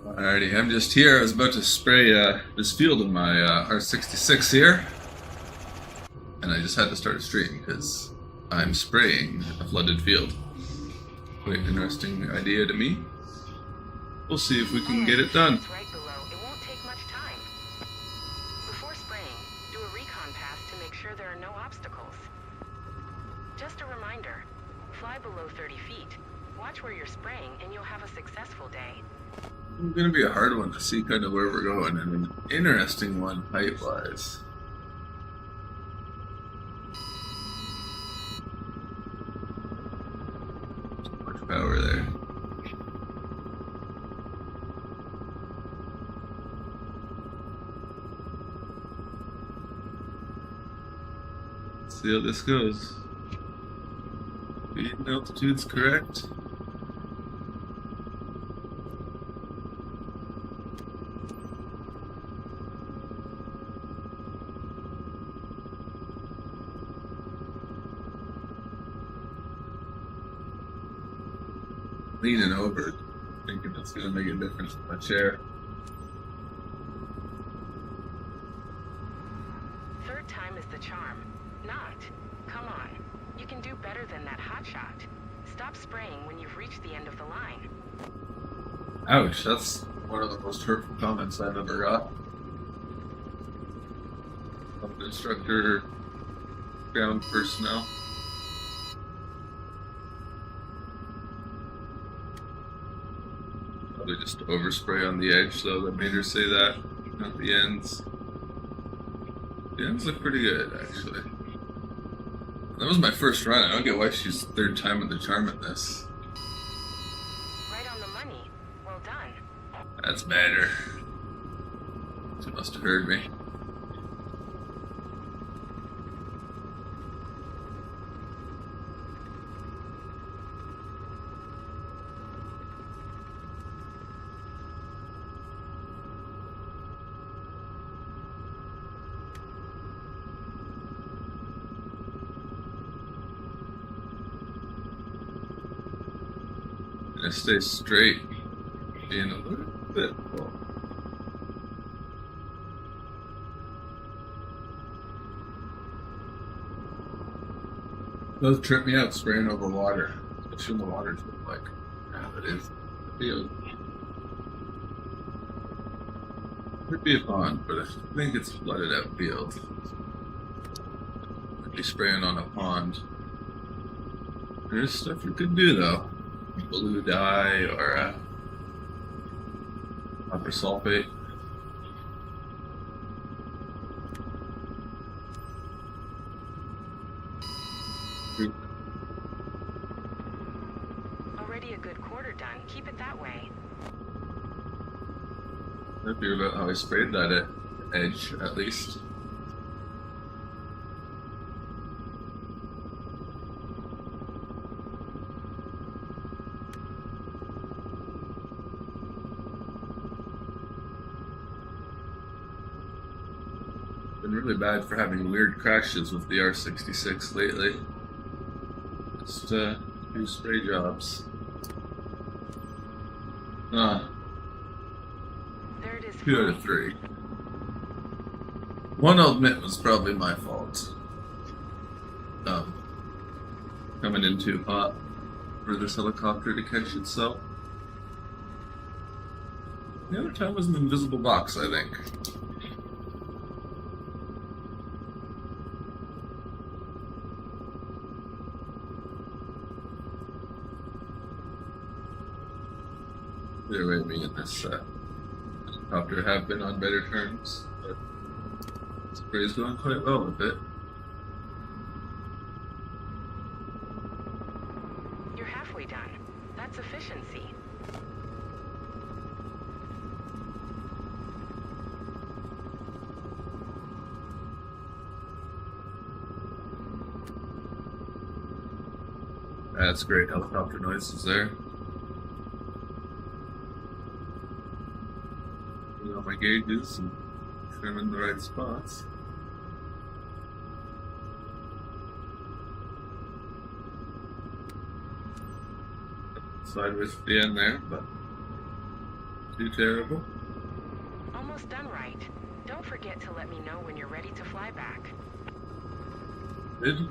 Alrighty, I'm just here. I was about to spray this field in my R66 here, and I just had to start a stream because I'm spraying a flooded field. Quite interesting idea to me. We'll see if we can get it done. Right below. It won't take much time. Before spraying, do a recon pass to make sure there are no obstacles. Just a reminder, fly below 30 feet. Watch where you're spraying and you'll have a successful day. It's going to be a hard one to see kind of where we're going, and an interesting one height-wise. Too much power there. Let's see how this goes. Speed and altitude's correct. Leaning over, thinking it's going to make a difference in my chair. Third time is the charm. Not. Come on. You can do better than that hot shot. Stop spraying when you've reached the end of the line. Ouch, that's one of the most hurtful comments I've ever got. From an instructor, ground personnel. Probably just overspray on the edge, though, that made her say that, not the ends. The ends look pretty good, actually. That was my first run. I don't get why she's third time in the charm at this. Right on the money. Well done. That's better. She must have heard me. Gonna stay straight, being a little bit full. Does trip me out spraying over water, especially when the water's like how it is. The field. Could be a pond, but I think it's flooded out field. Could be spraying on a pond. There's stuff you could do though. Blue dye or copper sulfate. Already a good quarter done. Keep it that way. Happy about how I sprayed that edge, at least. Been really bad for having weird crashes with the R66 lately. Just do spray jobs. There it is. 2 out of 3. One I'll admit was probably my fault. Coming in too hot for this helicopter to catch itself. The other time was an invisible box, I think. Either way, me and this helicopter have been on better terms, but spray's going quite well with it. You're halfway done. That's efficiency. That's great helicopter noises there. Putting on my gauges and trimming the right spots. Sideways at the end there, but too terrible. Almost done, right? Don't forget to let me know when you're ready to fly back. Good.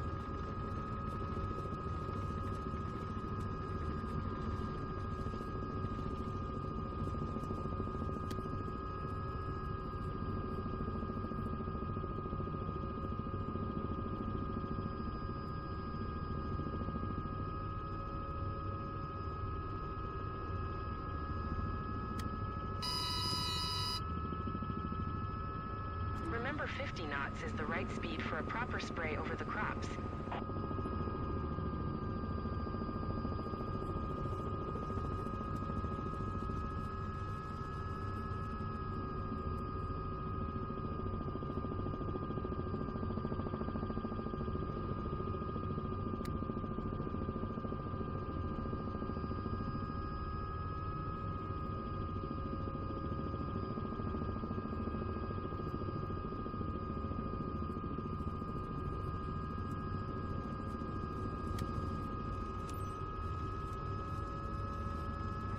Remember 50 knots is the right speed for a proper spray over the crops.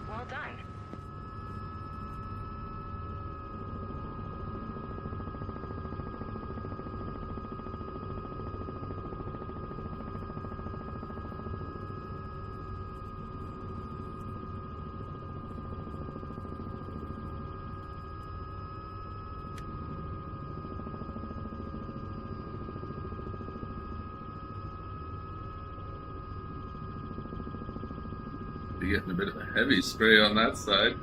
Well done. You're getting a bit of a heavy spray on that side.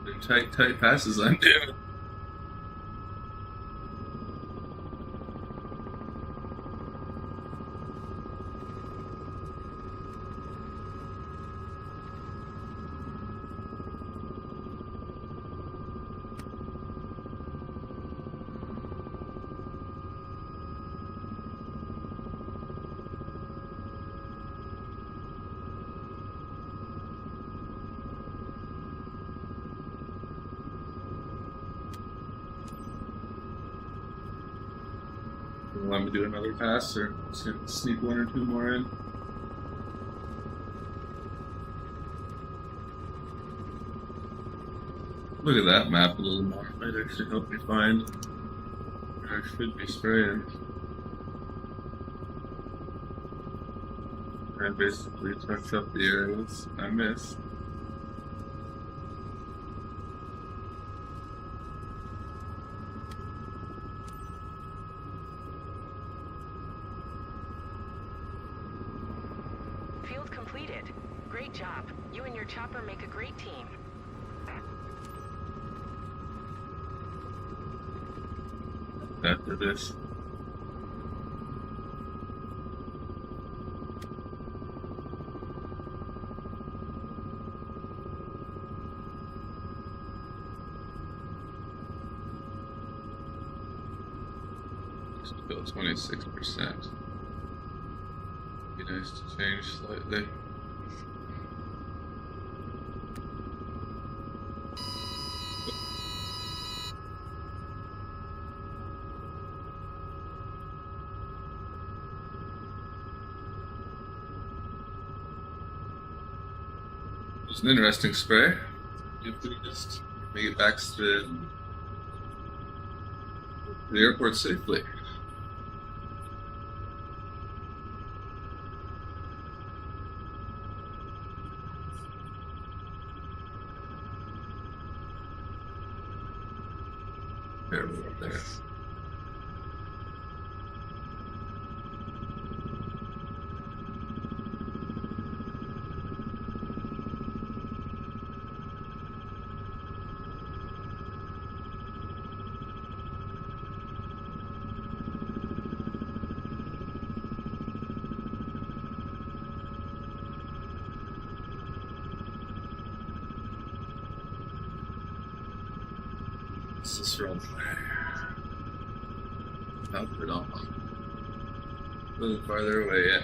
The tight passes I'm doing. Want me to do another pass, or just gonna sneak one or two more in? Look at that map a little more. Might actually help me find where I should be spraying. I basically touch up the areas I missed. Field completed. Great job. You and your chopper make a great team. After this. Still 26%. Be nice to change slightly. It's an interesting spray. If we just make it back to the airport safely. There we go, there. This is real. Not put on. A little farther away yet.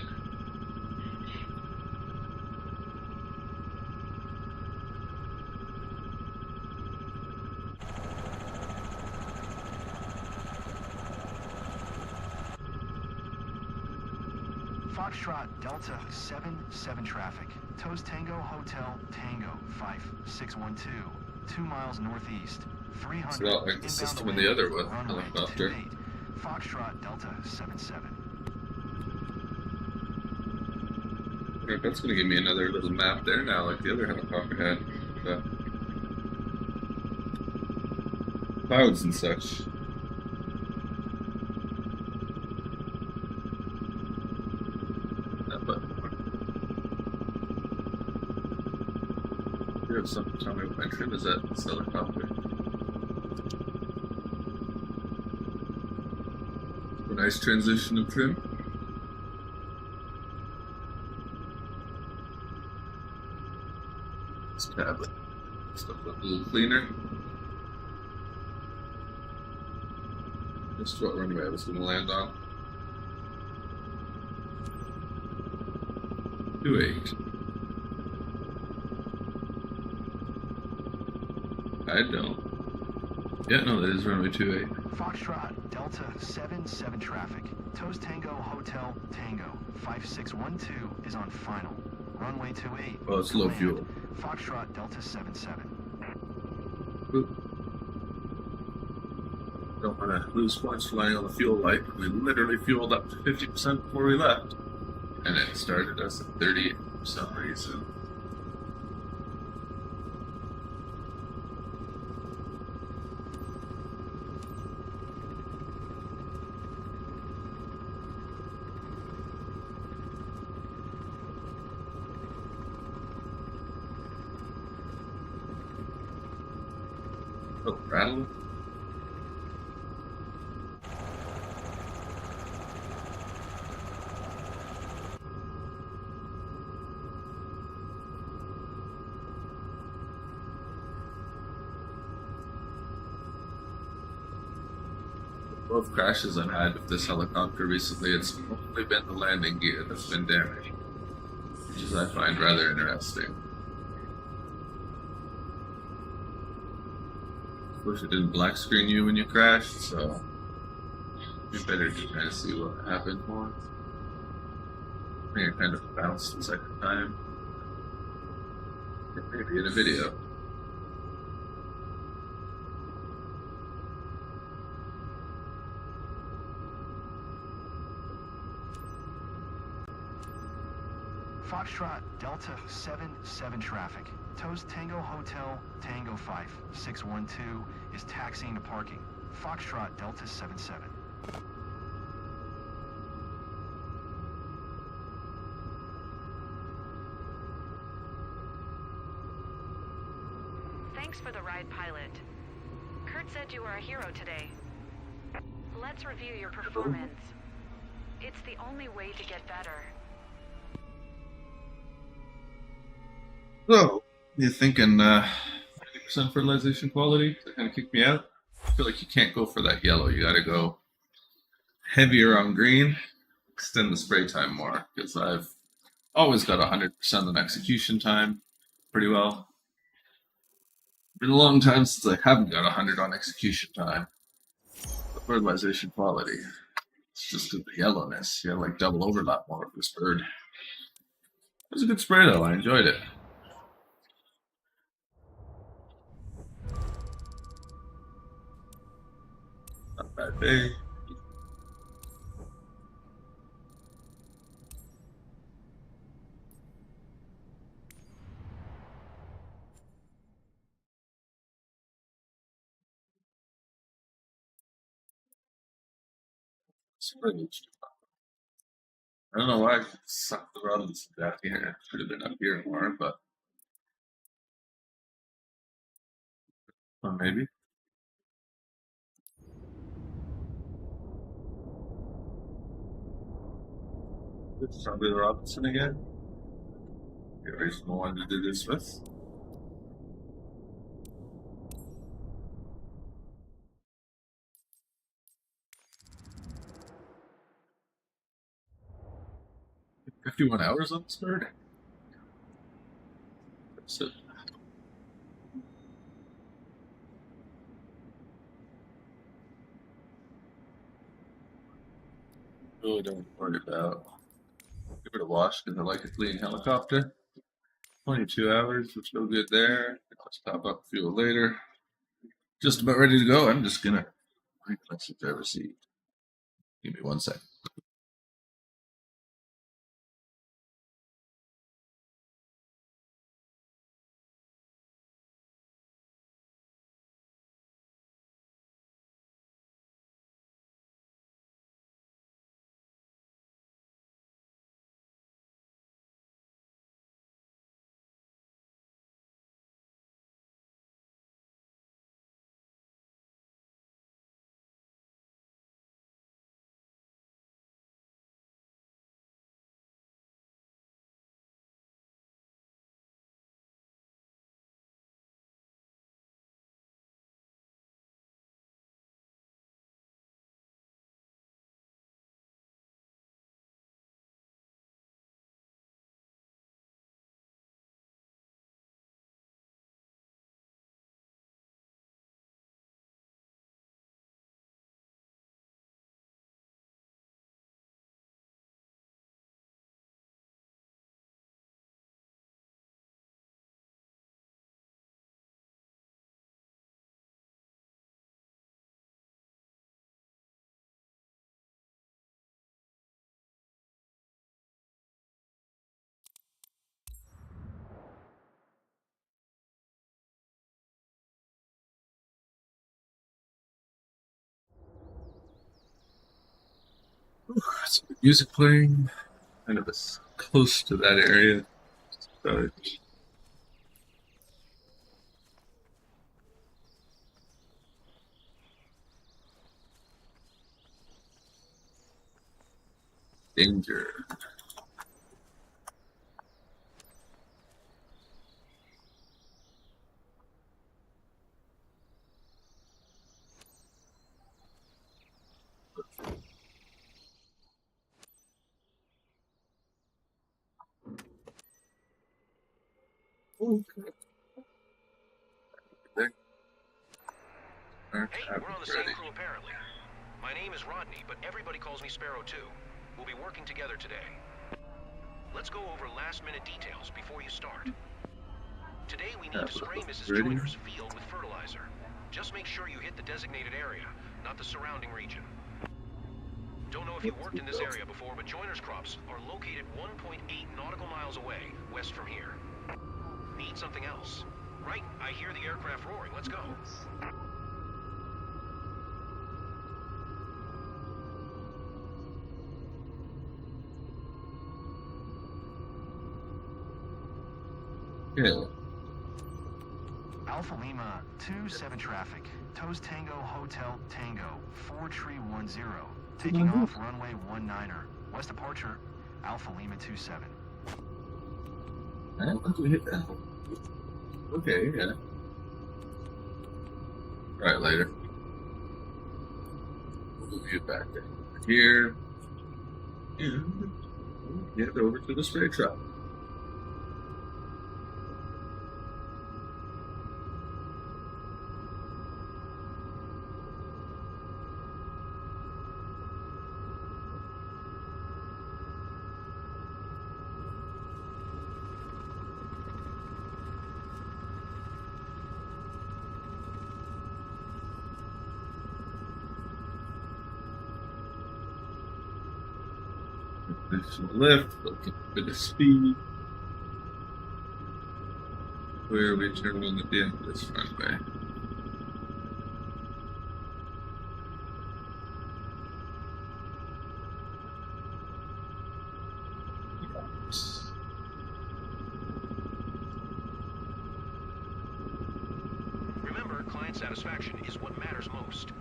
Foxtrot Delta 77 traffic. Toes Tango Hotel Tango 5612. 2 miles northeast. 300. It's not like the Inbound system in wind, the other one, runway helicopter. 28. Foxtrot Delta 77. Alright, that's gonna give me another little map there now, like the other helicopter had. The clouds and such. But you have something to tell me what my trim is at this helicopter. A nice transition of trim. This tablet stuff look a little cleaner. Just what runway I was going to land on. 28. I don't. Yeah, no, that is runway 28. Foxtrot Delta 77 traffic. Toes Tango Hotel Tango 5612 is on final. Runway 28. Oh, it's low Land. fuel. Foxtrot Delta 77. Oop. Don't want to lose points flying on the fuel light. We literally fueled up to 50% before we left. And it started us at 38 for some reason. Oh, rattle. Both crashes I've had with this helicopter recently, it's only been the landing gear that's been damaged, which is I find rather interesting. Of course, it didn't black screen you when you crashed, so it'd be better to kind of see what happened more. I think I kind of bounced the second time. Maybe in a video. Foxtrot Delta 77 traffic. Toes Tango Hotel Tango 5612 is taxiing to parking. Foxtrot Delta 77. Thanks for the ride, pilot. Kurt said you were a hero today. Let's review your performance. It's the only way to get better. So, you thinking 50% fertilization quality to kind of kick me out? I feel like you can't go for that yellow. You gotta go heavier on green, extend the spray time more, because I've always got 100% on execution time pretty well. Been a long time since I haven't got 100 on execution time. The fertilization quality, it's just the yellowness. You have like double overlap more with this bird. It was a good spray though, I enjoyed it. Not a bad day. I don't know why I sucked the rodents down here. It should have been up here more, but well, maybe. It's probably the Robinson again. A reasonable one to do this with. $51 on this bird. That's it. Really don't worry about. Give it a wash because I like a clean helicopter. 22 hours, which no good there. Top up fuel later. Just about ready to go. I'm just gonna message I received. Give me 1 second. Some music playing, kind of as close to that area. So, danger. Okay. There. Hey, we're on the same crew apparently. My name is Rodney, but everybody calls me Sparrow too. We'll be working together today. Let's go over last-minute details before you start. Today we need to spray Mrs. Joyner's field with fertilizer. Just make sure you hit the designated area, not the surrounding region. Don't know if you worked in this area before, but Joyner's crops are located 1.8 nautical miles away, west from here. Need something else? Right, I hear the aircraft roaring. Let's go. Yeah. Alpha Lima 27 traffic. Toes Tango Hotel Tango 4310. Taking off runway 19er. West departure, Alpha Lima 27. Once we hit that. Okay, yeah. Right, later. We'll get back here. And get over to the spray truck. Additional lift, looking for the speed. Where are we turning at the end of this runway? Remember, client satisfaction is what matters most.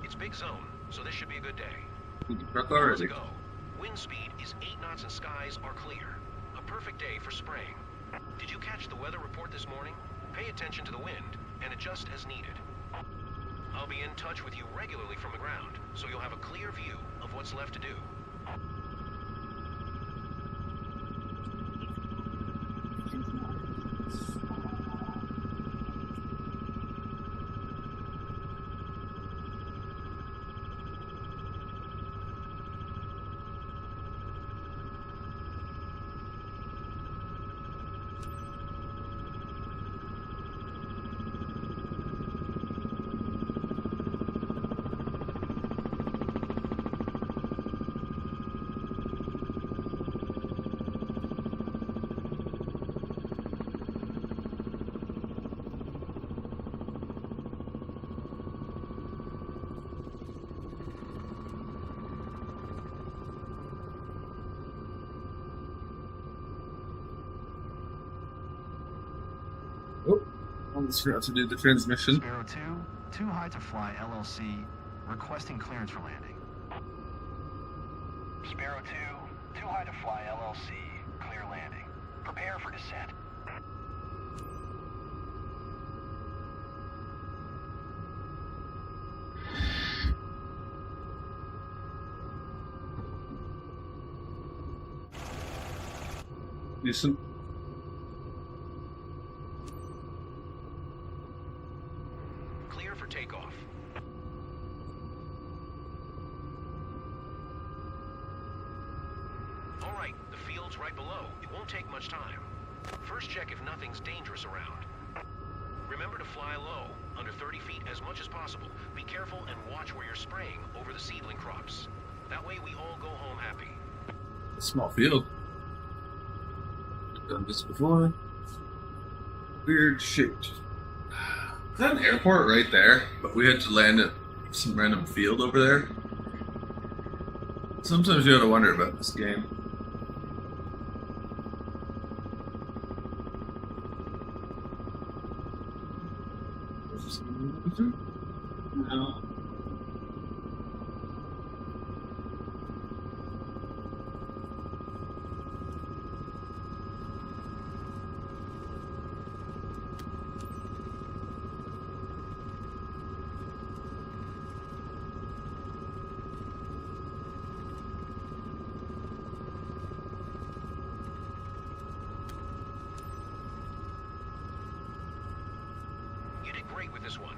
It's big zone, so this should be a good day. The truck Let's already. go. Wind speed is 8 knots and skies are clear. A perfect day for spraying. Did you catch the weather report this morning? Pay attention to the wind and adjust as needed. I'll be in touch with you regularly from the ground, so you'll have a clear view of what's left to do. Oh, almost forgot to do the transmission. Sparrow 2, Too High to Fly LLC, requesting clearance for landing. Sparrow 2, Too High to Fly LLC, clear landing. Prepare for descent. Decent. Clear for takeoff. All right, the field's right below. It won't take much time. First check if nothing's dangerous around. Remember to fly low, under 30 feet as much as possible. Be careful and watch where you're spraying over the seedling crops. That way we all go home happy. A small field. I've done this before. Weird shaped. There's an airport right there, but we had to land at some random field over there. Sometimes you gotta wonder about this game. No. You did great with this one.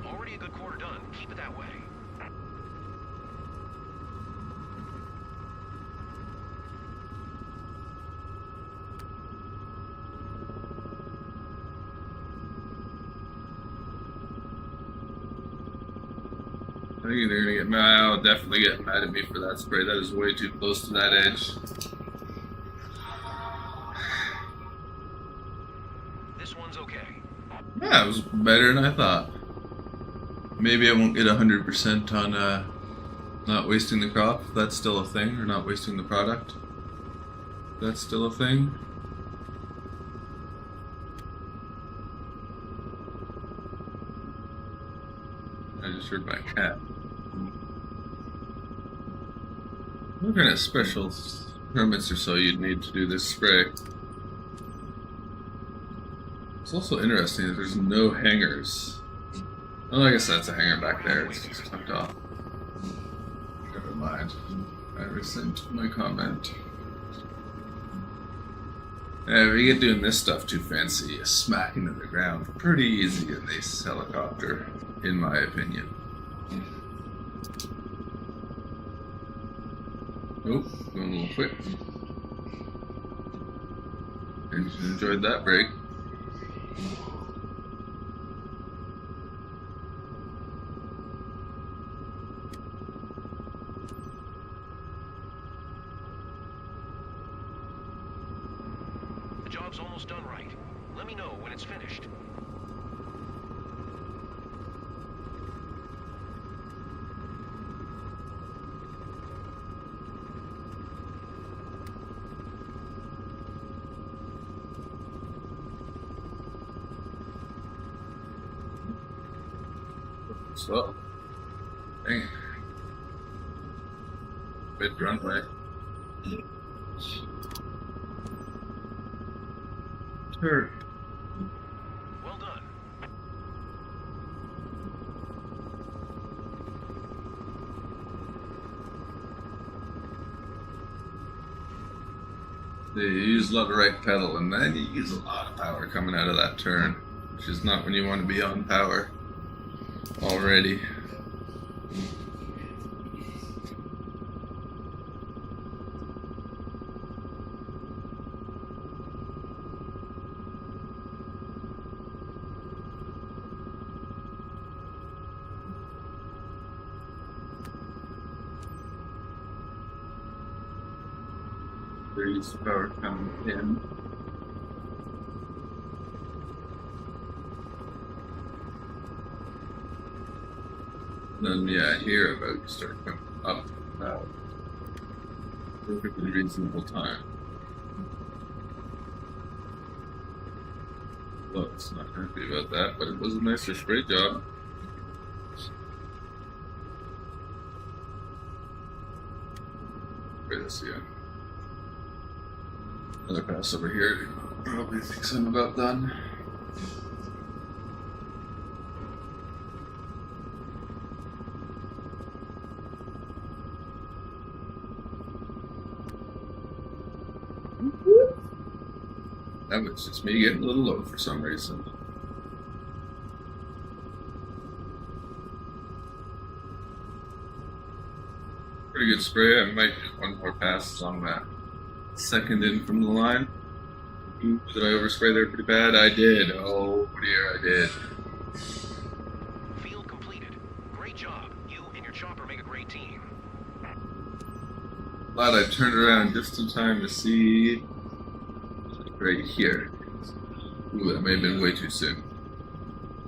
Already a good quarter done. Keep it that way. I think they're gonna get mad. I'll definitely get mad at me for that spray. That is way too close to that edge. This one's okay. Yeah, it was better than I thought. Maybe I won't get 100% on not wasting the crop, if that's still a thing, or not wasting the product. If that's still a thing. I just heard my cat. What kind of special permits or so you'd need to do this spray? It's also interesting that there's no hangers. Oh, I guess that's a hanger back there. It's just tucked off. Never mind. I rescind my comment. Yeah, if you get doing this stuff too fancy, you smack into the ground pretty easy in this helicopter, in my opinion. Oh, going a little quick. Enjoyed that break. The job's almost done right. Let me know when it's finished. So, dang. Mid runway. Sure. Well done. You use a lot of right pedal, and then you use a lot of power coming out of that turn, which is not when you want to be on power already. There's power coming in. Then yeah, here about to start coming up. Perfectly reasonable time. Well, it's not happy about that, but it was a nicer spray job. Spray this again. Another pass over here. Probably thinks I'm about done. That was just me getting a little low for some reason. Pretty good spray. I might do one more pass on that. Second in from the line. Did I overspray there pretty bad? I did. Oh dear, I did. Field completed. Great job. You and your chopper make a great team. Glad I turned around just in time to see right here. Ooh, that may have been way too soon.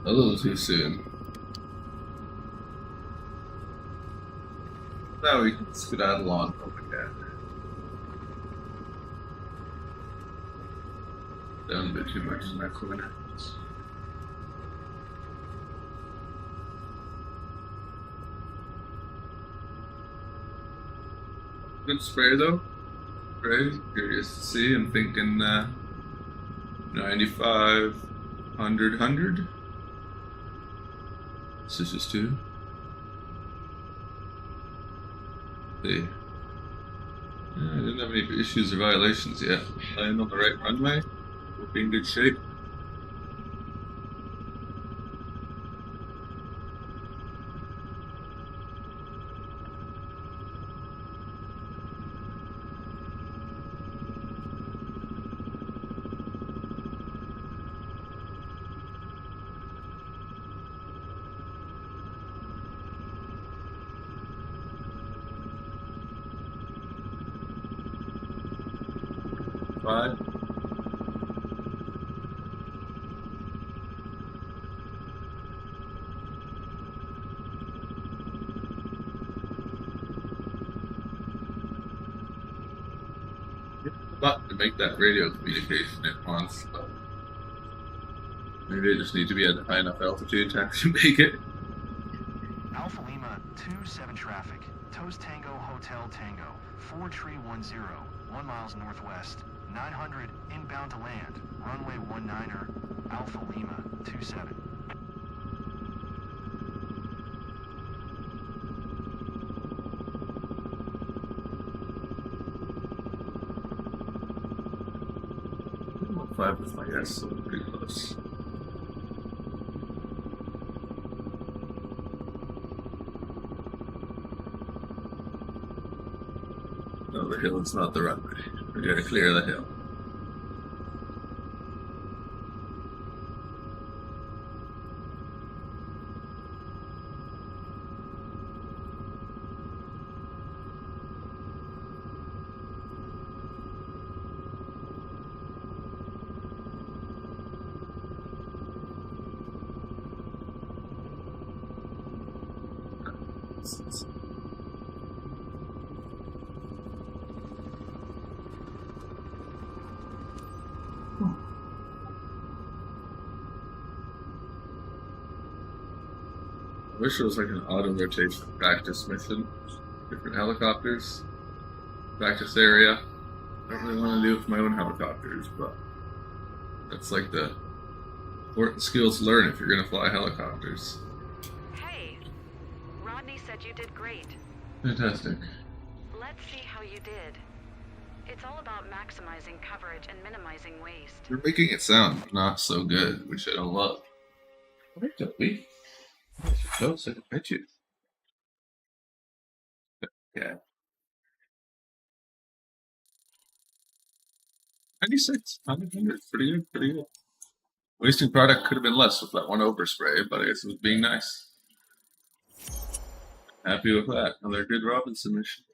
A little too soon. Now we can skedaddle on again. Down a bit too much in that corner. Good spray though. Great. Curious to see. I'm thinking 95, 100, 100. This is just 2. See. I didn't have any issues or violations yet. Lying on the right runway. We'll be in good shape. Five. Button to make that radio communication at once, but maybe I just need to be at a high enough altitude to actually make it. Alpha Lima 27 traffic. Toast Tango Hotel Tango. 4310. 1 miles northwest. 900 inbound to land. Runway 19er. Alpha Lima 27. Five with my guess, so pretty close. No, the hill is not the runway. We gotta clear the hill. I wish it was like an auto rotation practice mission. Different helicopters. practice area. I don't really want to do it with my own helicopters, but that's like the important skill to learn if you're going to fly helicopters. Hey, Rodney said you did great. Fantastic. Let's see how you did. It's all about maximizing coverage and minimizing waste. You're making it sound not so good, which I don't love. Hi, Toby. Nice your toes. I can pet you. Yeah. 96. 100. Pretty good, pretty good. Wasting product could have been less with that one overspray, but I guess it was being nice. Happy with that. Another good Robinson mission.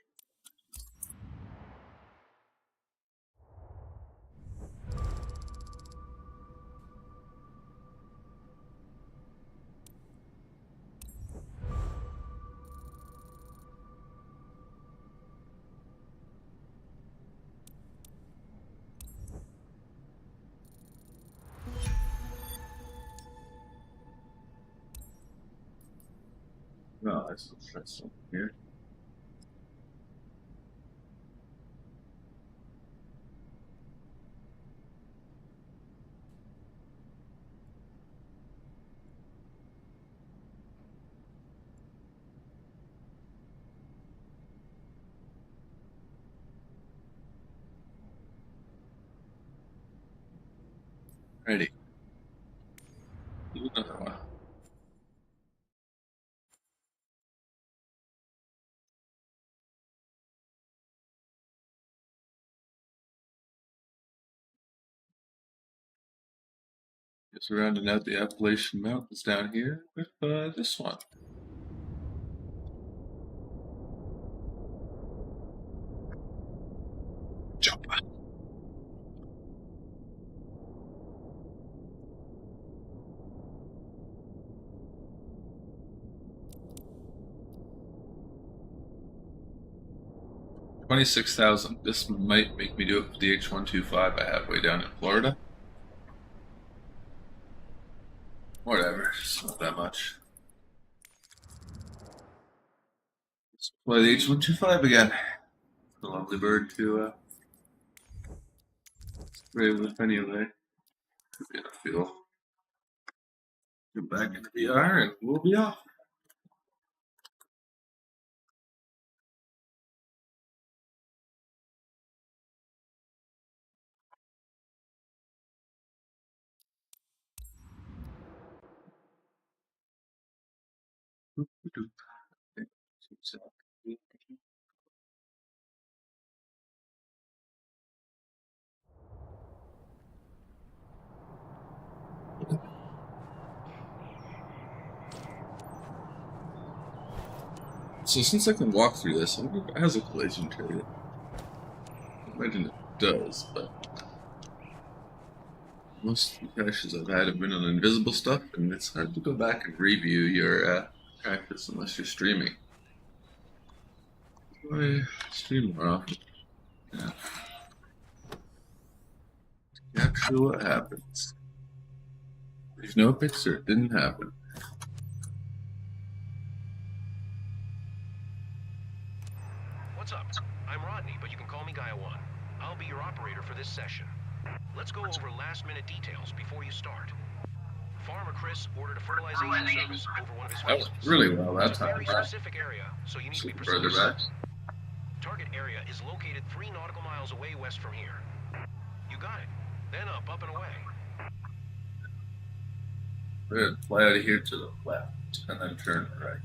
No, that's here. Ready. Do another one. Just rounding out the Appalachian Mountains down here with this one. Jump. 26,000. This might make me do it with the H-125 I have way down in Florida. Whatever, it's not that much. Let's play the H-125 again. The lovely bird to spray with anyway. Could be enough fuel. Get back into the R and we'll be off. So since I can walk through this, I wonder if it has a collision period. I imagine it does, but most of the crashes I've had have been on invisible stuff, and it's hard to go back and review your practice unless you're streaming. I stream more often. Yeah. Capture what happens. There's no picture, it didn't happen. What's up? I'm Rodney, but you can call me Gaia 1. I'll be your operator for this session. Let's go over last-minute details before you start. Farmer Chris ordered a fertilization service over one of his That fields. went really well that It's a very time. specific area, so you need to be Further precise. back. Target area is located 3 nautical miles away west from here. You got it. Then up and away. We're gonna fly out of here to the left and then turn right.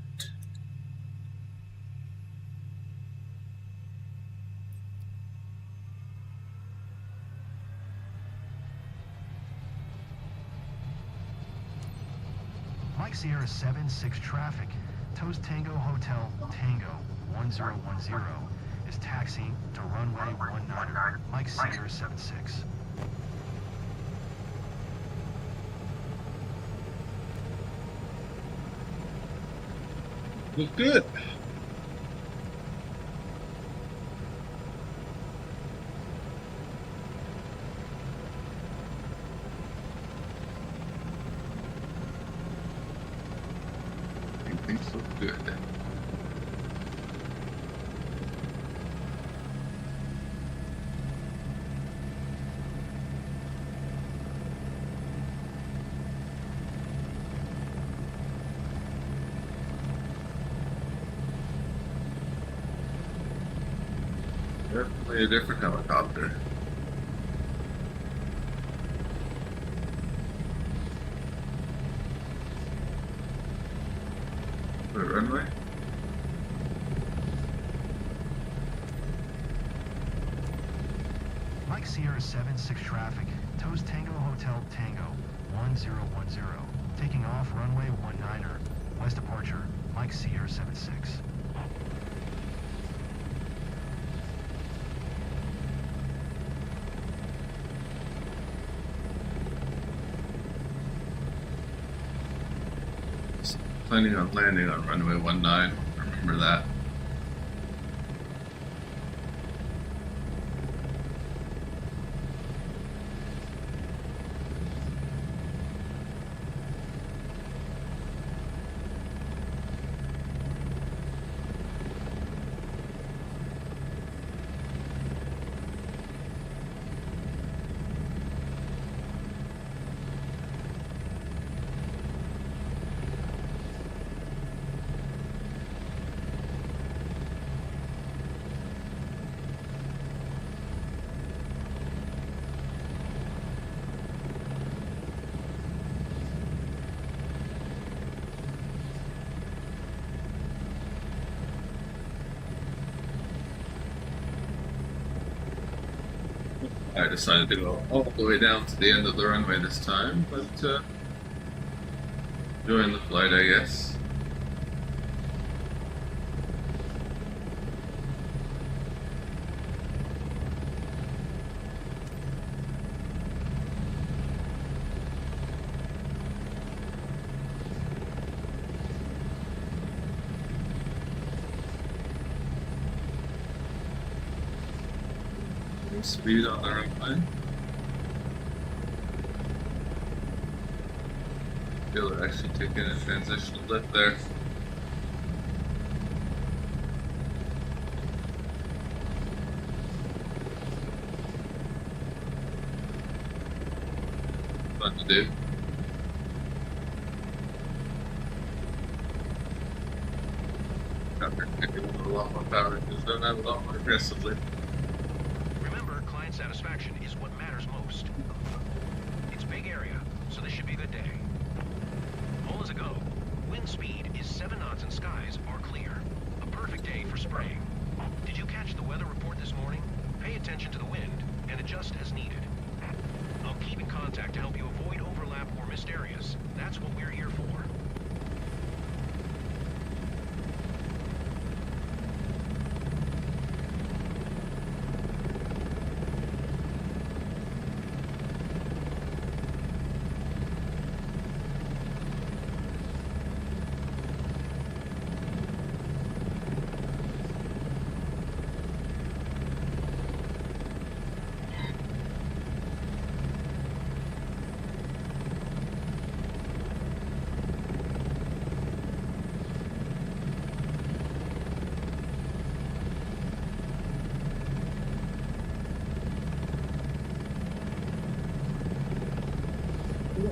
Mike Sierra 7-6 traffic. Toast Tango Hotel Tango 1010 is taxiing to runway 19. Mike Sierra 7-6. Look good. Things look good. Definitely a different helicopter. The runway? Mike Sierra 76 traffic, Toes Tango Hotel Tango 1010. Taking off runway 19er. West departure, Mike Sierra 76. Planning on landing on runway 19. Remember that. I decided to go all the way down to the end of the runway this time, but enjoying the flight, I guess. Speed on the runway. Feel it actually taking a transitional lift there. Fun to do. After taking a lot more power, because then I have a lot more aggressively. Client satisfaction is what matters most. It's a big area, so this should be a good day. All is a go. Wind speed is 7 knots and skies are clear. A perfect day for spraying. Did you catch the weather report this morning? Pay attention to the wind and adjust as needed. I'll keep in contact to help you avoid overlap or missed areas. That's what we're here for.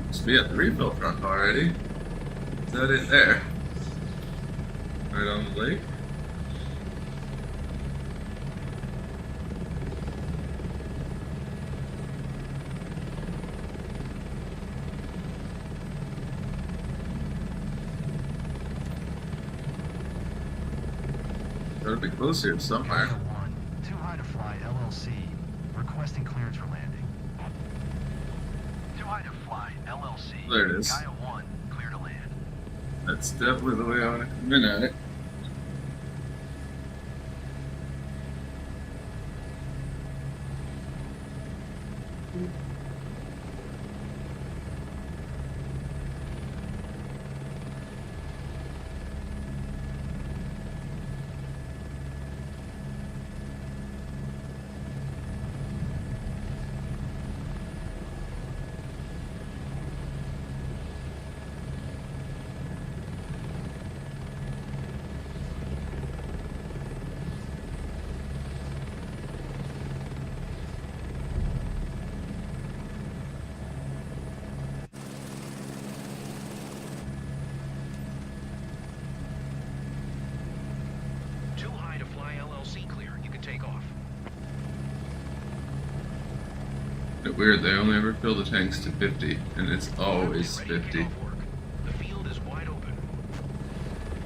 Must be at the refill truck already. Is that it there? Right on the lake? Gotta be close here somewhere. Gaia 1, Too High to Fly LLC, requesting clearance for landing. Too High to Fly LLC. There it is. Gaia 1, clear to land. That's definitely the way I want to come in at it. It's weird, they only ever fill the tanks to 50, and it's always Get ready to 50. kick off work. The field is wide open.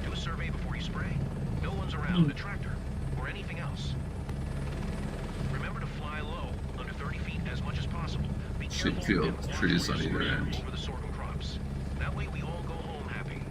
Do a survey before you spray. No one's around, a tractor, or anything else. Remember to fly low, under 30 feet as much as possible. Be Sheep careful field, and watch trees where on you either spray end. over the sorghum crops. That way we all go home happy.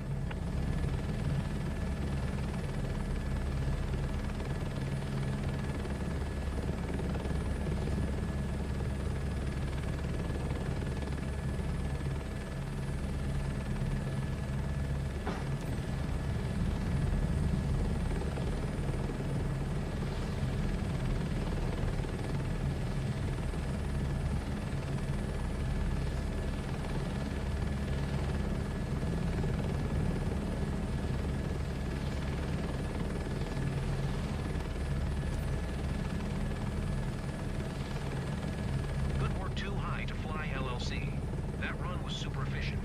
Good work too high to fly LLC. That run was super efficient.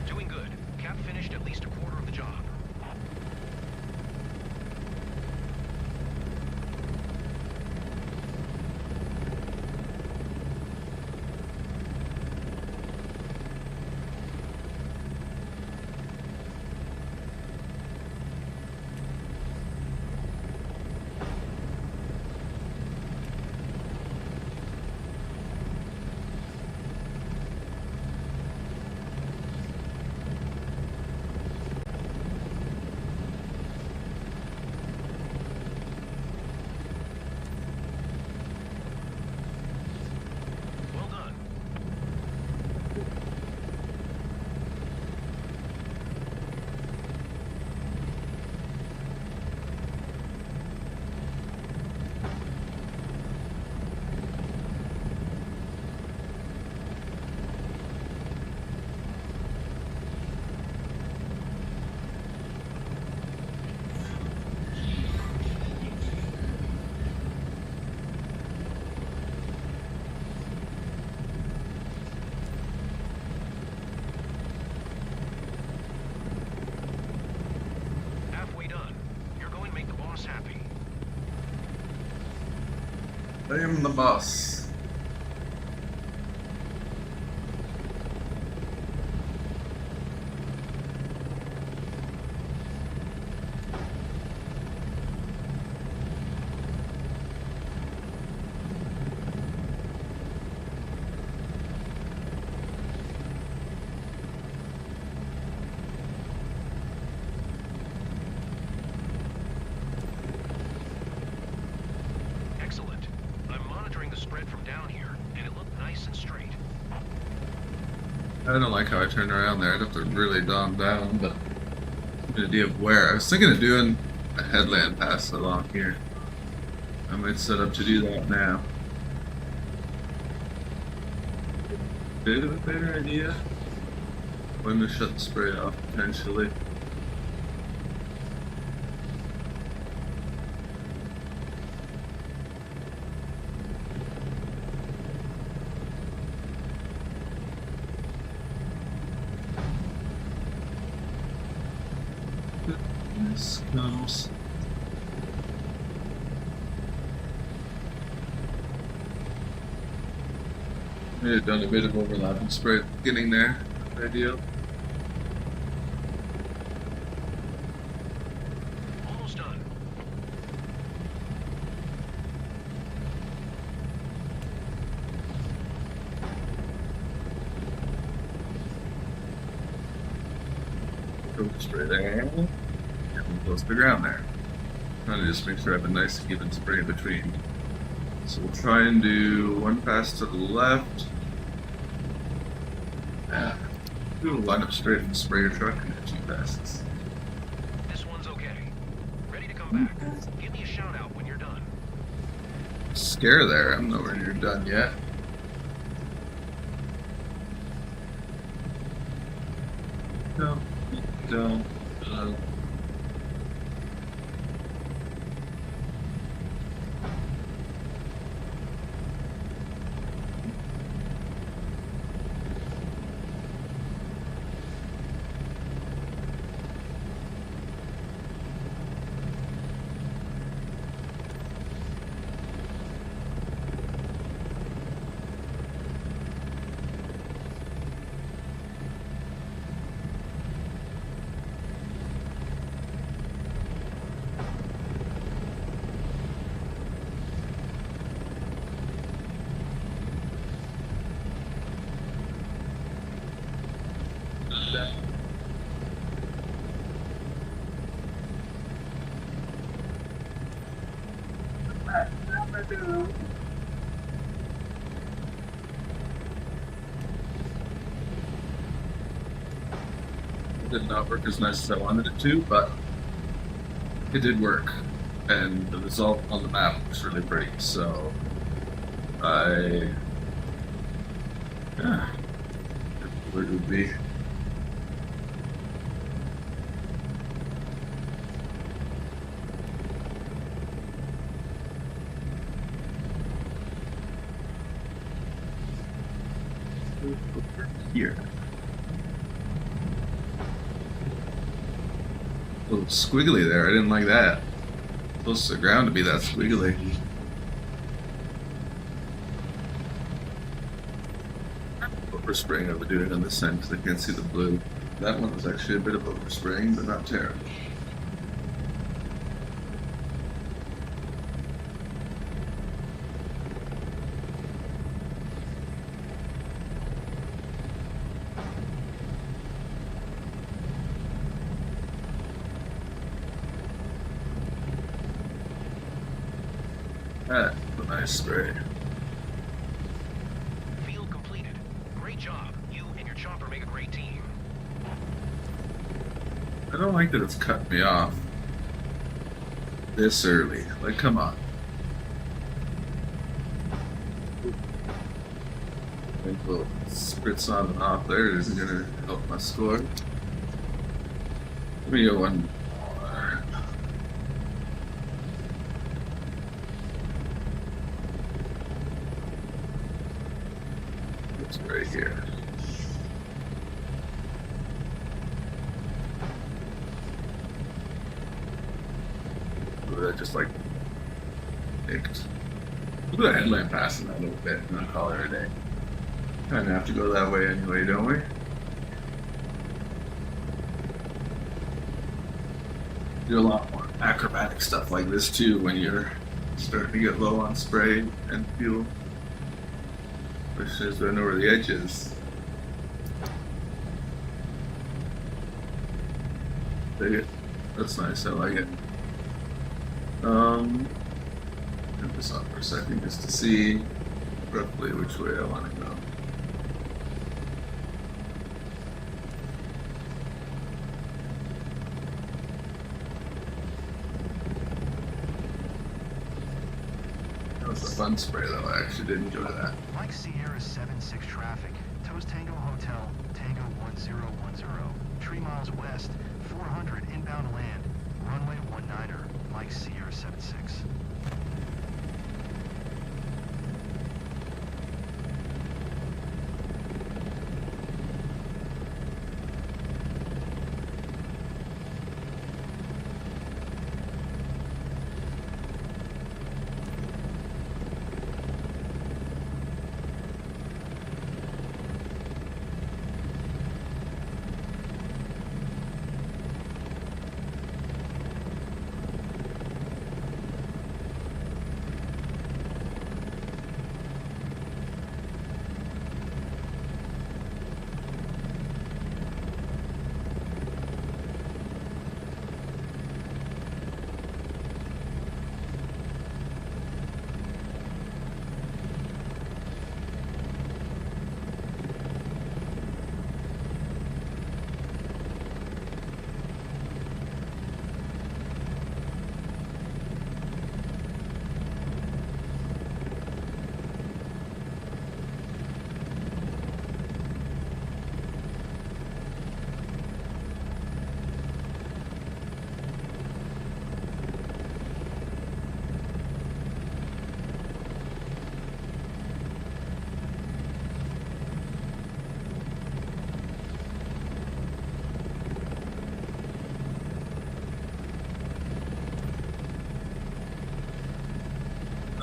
Doing good. Cap finished at least a quarter of the job. Well done. Halfway done. You're going to make the boss happy. I am the boss. Excellent. I'm monitoring the spread from down here, and it looked nice and straight. I don't like how I turned around there. I'd have to really dawn down, but an idea of where. I was thinking of doing a headland pass along here. I might set up to do that now. Bit of a better idea. When to shut the spray off potentially. This comes. I had done a bit of overlapping spray at the beginning there. Not ideal. Almost done. Go spray there. And close to the ground there. Trying to just make sure I have a nice even spray in between. So we'll try and do one pass to the left. Yeah. Do a line up straight from the sprayer truck and do 2 passes. This one's okay. Ready to come back. Give me a shout out when you're done. Scare there. I'm nowhere near done yet. No. No. No. It did not work as nice as I wanted it to, but it did work, and the result on the map was really pretty. So yeah, where it would be. Over here. A little squiggly there. I didn't like that. Close to the ground to be that squiggly. Overspraying I would do it on this end because I can't see the blue. That one was actually a bit of overspraying, but not terrible. That's a nice spray. Field completed. Great job. You and your chopper make a great team. I don't like that it's cut me off this early. Like, come on. I think a little spritz on and off there isn't going to help my score. Let me get one more. It's right here. Ooh, that just like picked. Look at the headlamp passing that a little bit and then call it a day. Kind of have to go that way anyway, don't we? Do a lot more acrobatic stuff like this too when you're starting to get low on spray and fuel. Especially as I know where the edge is. Dig it. That's nice, I like it. Put this on for a second just to see roughly which way I want to go. That was a fun spray though, I actually did enjoy that. Mike Sierra 76 traffic. Toast Tango Hotel, Tango 1010. 3 miles west, 400 inbound land. Runway 19er, Mike Sierra 76.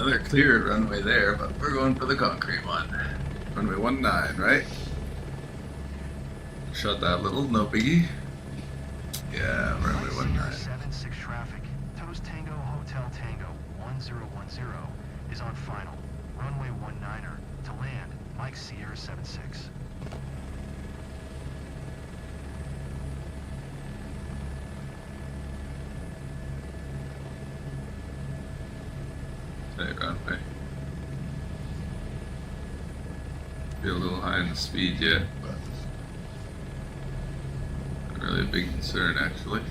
another cleared runway there, but we're going for the concrete one. Runway 19, right? Shut that little, no biggie. Yeah, runway Flight 19. Sierra 76 traffic. Toast Tango Hotel Tango 1010 is on final. Runway 19er. To land, Mike Sierra 76. Tight runway. Be a little high in the speed yet, but not really a big concern actually.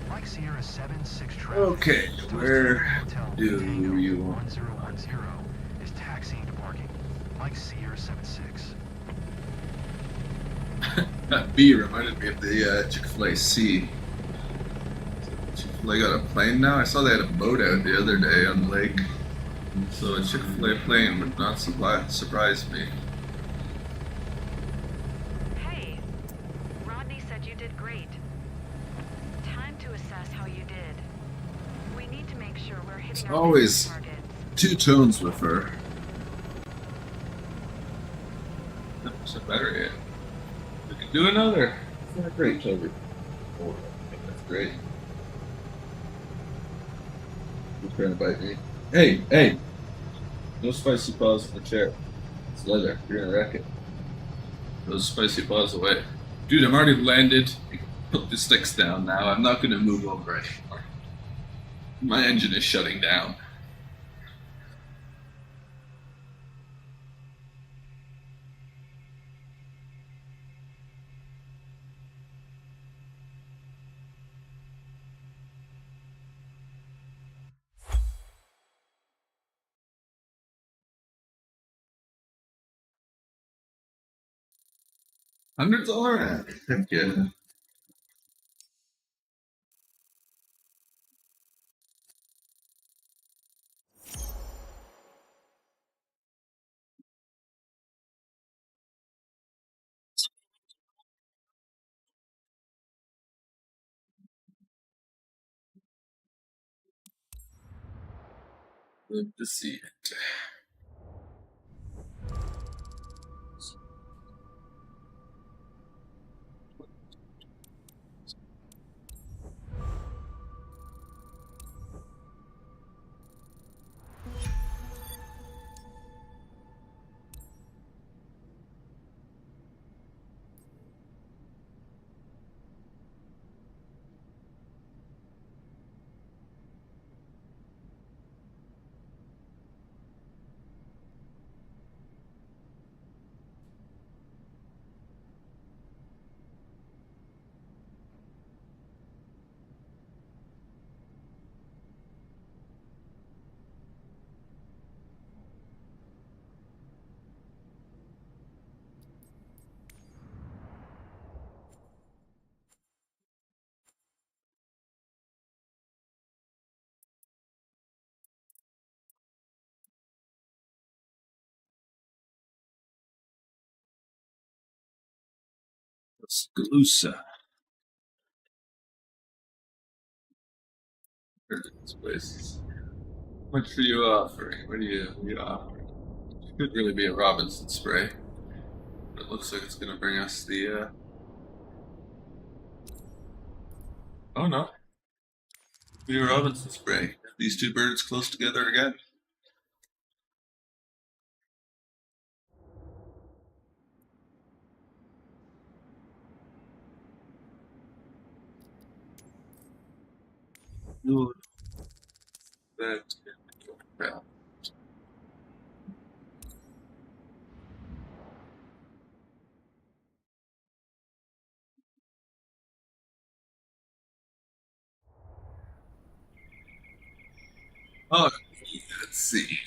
Mike Sierra 76 traffic. Okay, Toast where Tango Hotel do Tango you want 1010 is taxiing to parking. Mike Sierra 76. That B reminded me of the Chick-fil-A C. Chick-fil-A got a plane now? I saw they had a boat out the other day on the lake. So a Chick-fil-A plane would not surprise me. Hey, Rodney said you did great. Time to assess how you did. We need to make sure we're hitting our Always targets. two tones with her. 10% battery. We can do another. Yeah, great, Toby. Oh, I think that's great. Who's trying to bite me? Hey, hey! No spicy paws in the chair. It's leather. You're gonna wreck it. Those spicy paws away. Dude, I'm already landed. Put the sticks down now. I'm not gonna move over anymore. My engine is shutting down. $100? Heck yeah. Live to see it. Tuscaloosa. Heard of these places. How much are you offering? What are you offering? Could really be a Robinson spray. But it looks like it's gonna bring us the oh no. Be a Robinson spray. These two birds close together again. No, that. Yeah. Oh, let's see.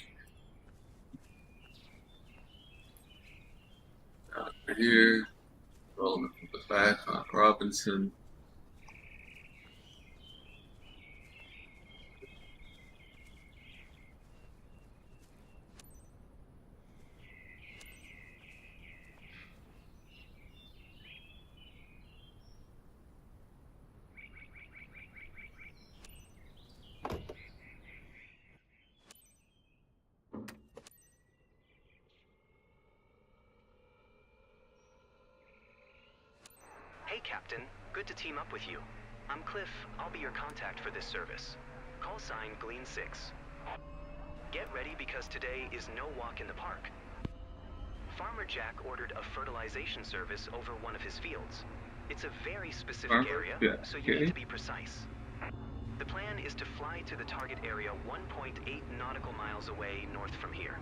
Over here, rolling from the back on Robinson. Hey, Captain. Good to team up with you. I'm Cliff. I'll be your contact for this service. Call sign Glean 6. Get ready because today is no walk in the park. Farmer Jack ordered a fertilization service over one of his fields. It's a very specific Farmer area, Jack, so you okay. need to be precise. The plan is to fly to the target area 1.8 nautical miles away north from here.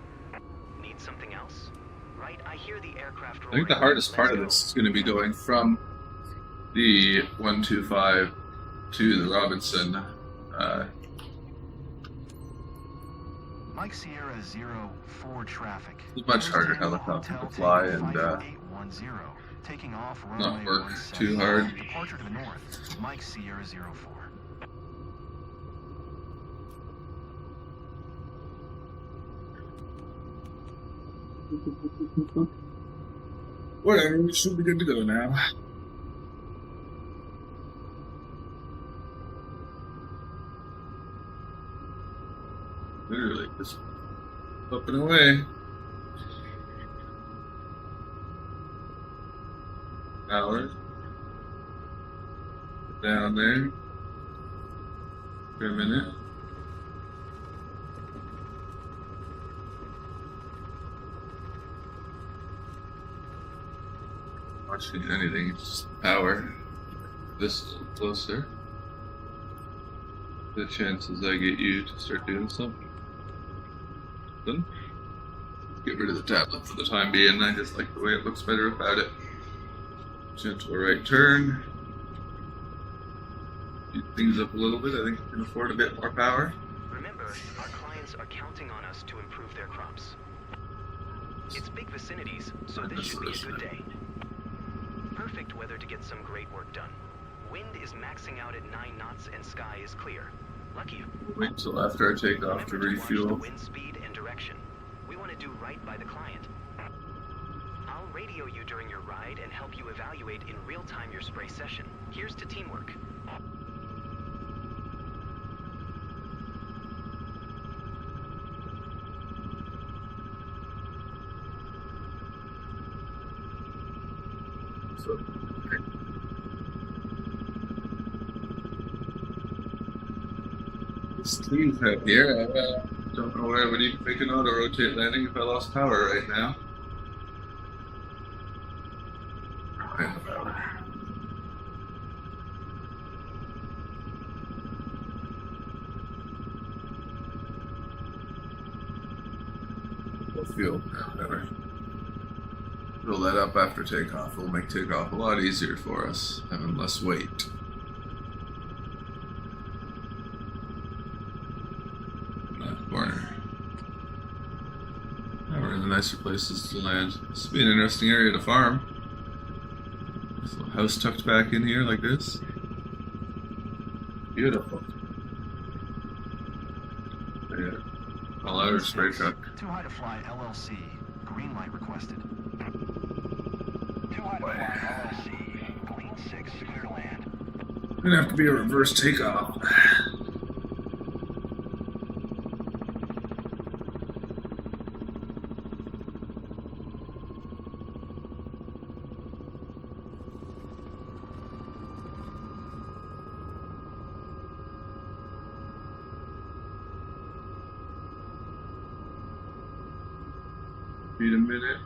Need something else? Right, I hear the aircraft I roaring. think the hardest Let's part of go. this is going to be going from the 125 to the Robinson. Mike Sierra 04 traffic. It's a much harder helicopter to fly and, 5810, taking off not runway work 17. too hard. Departure to the north. Mike Sierra 04. Whatever, we should be good to go now. Literally just up and away. Hours. Down there. For a minute. Watching anything, it's just power. This is a little closer. The chances I get you to start doing something. Then get rid of the tablet for the time being. I just like the way it looks better without it. Gentle right turn. Speed things up a little bit. I think we can afford a bit more power. Remember, our clients are counting on us to improve their crops. It's big vicinities, so this should be a good day. Perfect weather to get some great work done. Wind is maxing out at 9 knots and sky is clear. Lucky you. Wait until after I take off to Remember watch the refuel. wind speed and direction. We want to do right by the client. I'll radio you during your ride and help you evaluate in real time your spray session. Here's to teamwork. So, okay. This clean out here. I don't know where I would even make an auto rotate landing if I lost power right now. And the power. We'll fuel. Whatever. Fill that up after takeoff. It'll make takeoff a lot easier for us, having less weight. Corner. Yeah, we're in the nicer places to land. This would be an interesting area to farm. This little house tucked back in here like this. Beautiful. Yeah. All out our spray truck. Too high to fly LLC. Green light requested. Too high to fly LLC. Glean 6, clear to land. Gonna have to be a reverse takeoff. Wait a minute.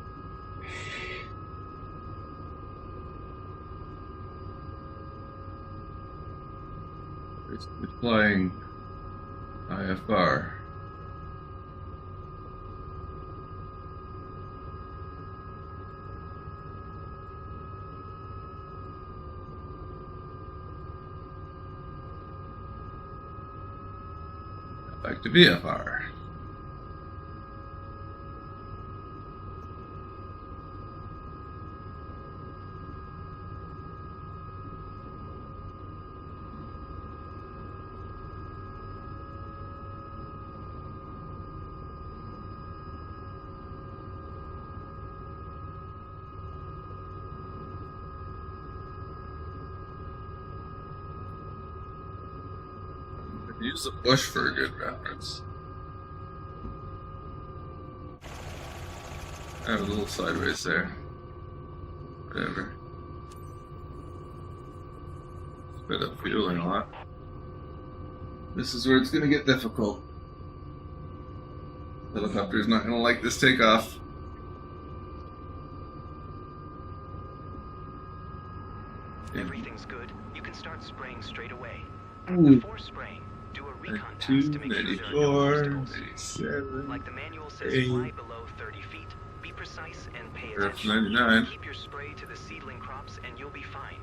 It's deploying IFR. Back to VFR. Use the bush for a good reference. I have a little sideways there. Whatever. Sped up fueling a lot. This is where it's gonna get difficult. Helicopter's not gonna like this takeoff. Everything's good. You can start spraying straight away. Ooh. Before spraying, do a recon pass to make sure there are no 94, obstacles. 97, Like the manual says, 8, fly below 30 feet. Be precise and pay Earth attention. 99. Keep your spray to the seedling crops and you'll be fine.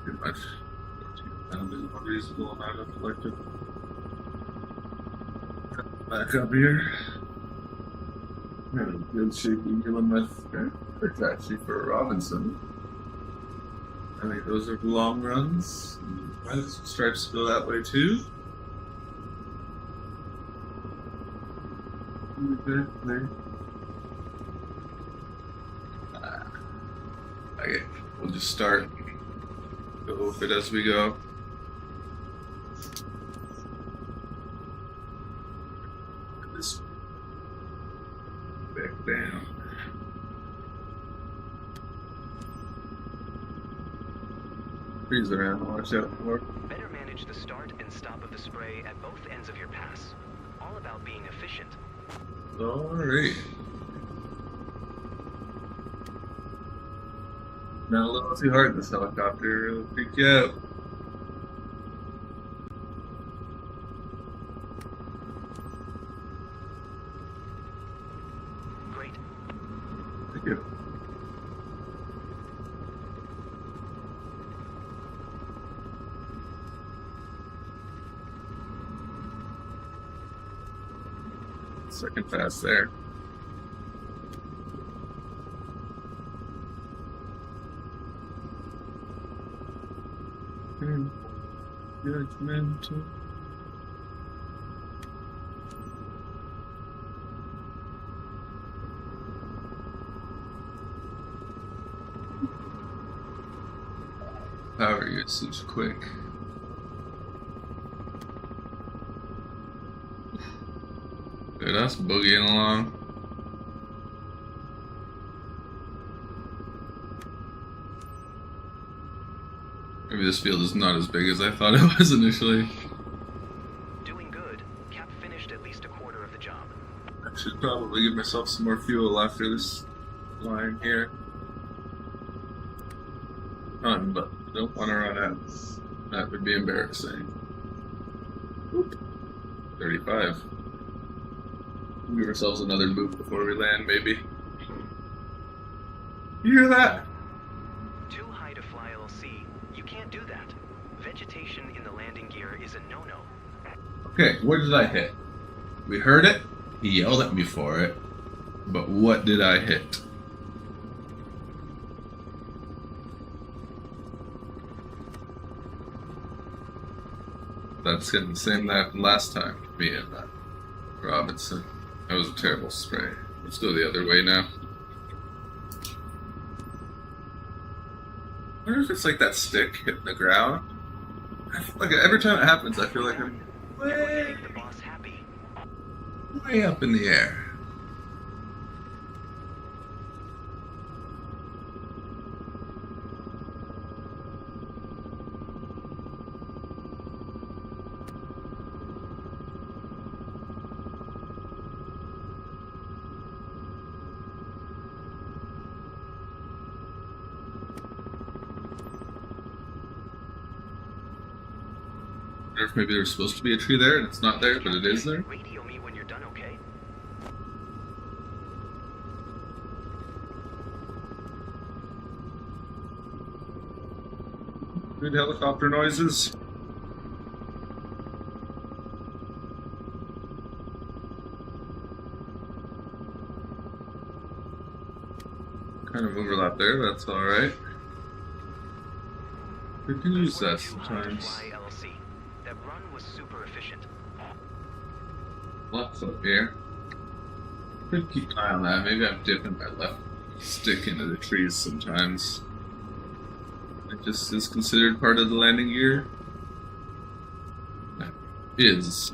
Pretty much. Found a reasonable amount of electric. Back up here. Good shape we're dealing with. It's actually for Robinson. I think those are long runs. Stripes go that way too. Okay, there. Okay, we'll just start. Go with it as we go. This back down. Trees around, watch out for. Better manage the start and stop of the spray at both ends of your pass. All about being efficient. Alright. Not a little too hard, this helicopter. It'll freak you out. Great. Thank you. Second pass there. Judgmental. Power usage quick. Good, us boogieing along. Maybe this field is not as big as I thought it was initially. Doing good. Cap finished at least a quarter of the job. I should probably give myself some more fuel after this line here. Fun, but don't want to run out. That would be embarrassing. Oop. 35. We'll give ourselves another loop before we land, maybe. You hear that? Too high to fly LC. You can't do that. Vegetation in the landing gear is a no-no. Okay, what did I hit? We heard it. He yelled at me for it. But what did I hit? That's getting the same that happened last time. Me and Robinson. That was a terrible spray. Let's go the other way now. I wonder if it's like that stick hitting the ground. Like every time it happens, I feel like I'm way, Make the boss happy. way up in the air. if maybe there's supposed to be a tree there and it's not there, but it is there. Radio me when you're done, okay? Good helicopter noises. Kind of overlap there, but that's alright. We can use that sometimes. Fly LLC. That run was super efficient. Lots up here. Could keep an eye on that. Maybe I'm dipping my left stick into the trees sometimes. It just is considered part of the landing gear. That is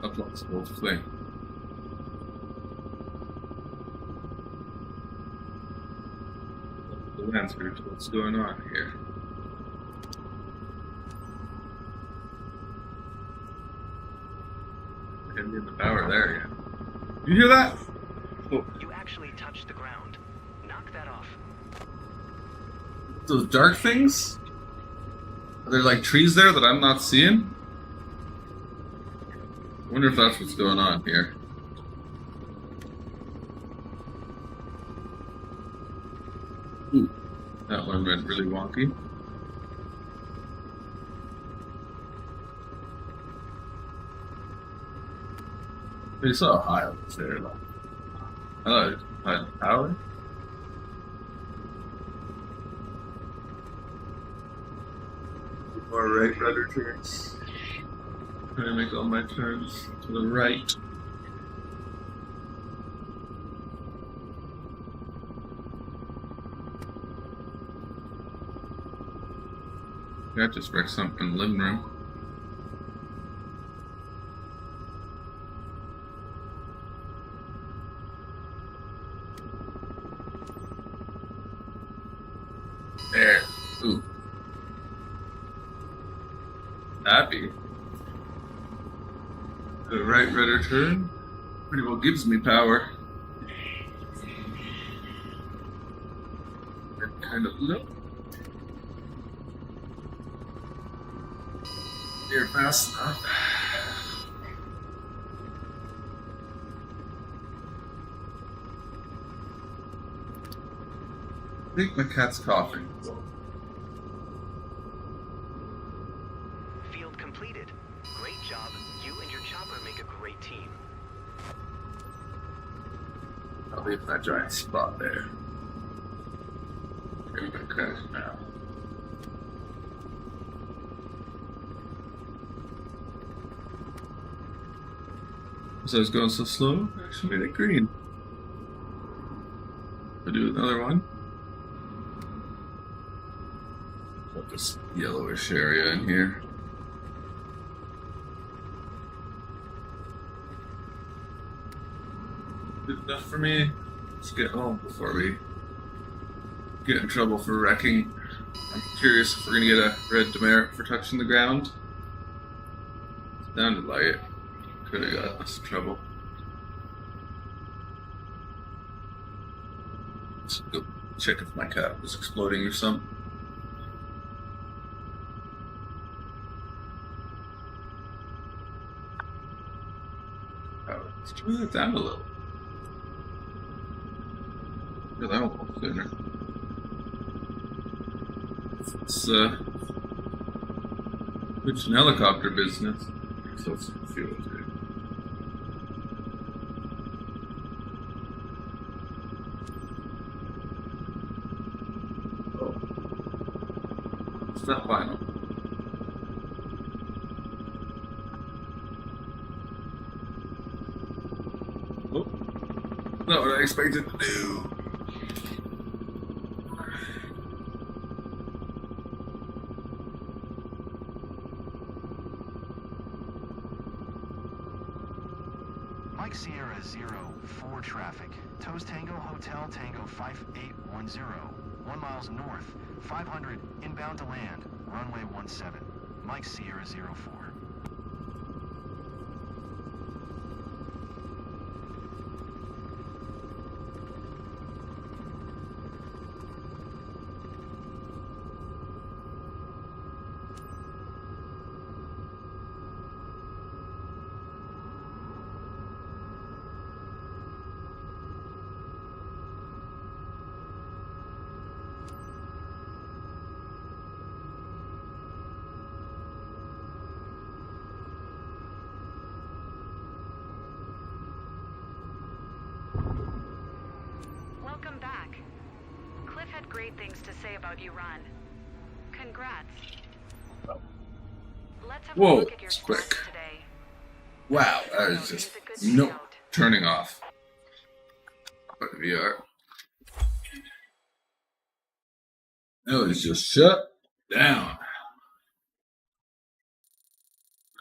a plausible thing. The answer to what's going on here. And in the power there, yeah. You hear that? Oh, You actually touched the ground. Knock that off. those dark things? Are there like trees there that I'm not seeing? I wonder if that's what's going on here. Ooh, that one went really wonky. They saw high up there, like. Oh, had power? More right rudder turns. Trying to make all my turns to the right. That just wrecked something in the living room. There. Ooh. Happy. The right rudder turn pretty well gives me power. And kind of low. Here fast enough. I think my cat's coughing. Field completed. Great job. You and your chopper make a great team. I'll leave that giant spot there. We're gonna crash now. So I was going so slow, I actually made it green. I'll do another one. Put this yellowish area in here. Good enough for me. Let's get home before we get in trouble for wrecking. I'm curious if we're gonna get a red demerit for touching the ground. Sounded like it. Could have got us in trouble. Let's go check if my cat was exploding or something. Oh, let's turn that down a little. Yeah, that one was thinner. It's it's an helicopter business. So let's feel it here. Oh. It's not final. Oh. Not what I expected to do. Mike Sierra 04 traffic. Toes Tango Hotel Tango 5810. 1 miles north. 500 inbound to land. Runway 17. Mike Sierra 04. had great things to say about you, Ron. Congrats. Let's have a Whoa, look at your it's stats quick. today. Wow, that is just no turning off. But VR. It was just shut down.